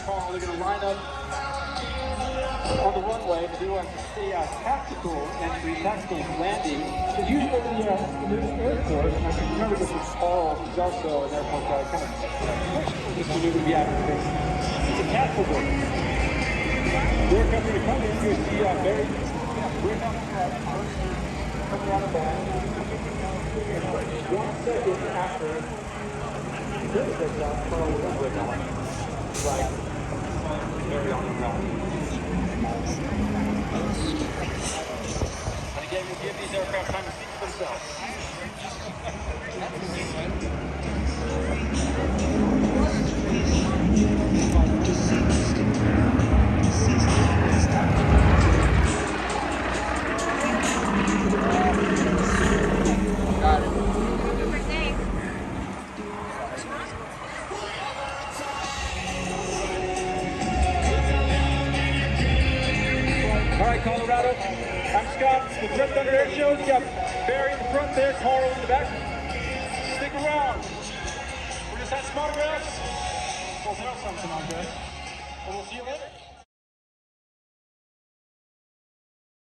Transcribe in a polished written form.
call. They're going to line up on the runway to do a tactical entry, tactical landing. Because usually the Air Force, and I can remember this with Paul, who's also an Air Force guy, kind of this maneuver to be active. It's a tactical. They're going to come in, you see Barry, we're not coming out of that. 1 second after this is up, Carl will come with on. Right. Very on the ground. And again, we'll give these aircraft time to speak for themselves. Got it. All right, Colorado. I'm Scott with Red Thunder Air Shows. You got Barry in the front there, Carl in the back. Stick around. We're just having some autographs. We'll throw something on there. And we'll see you later.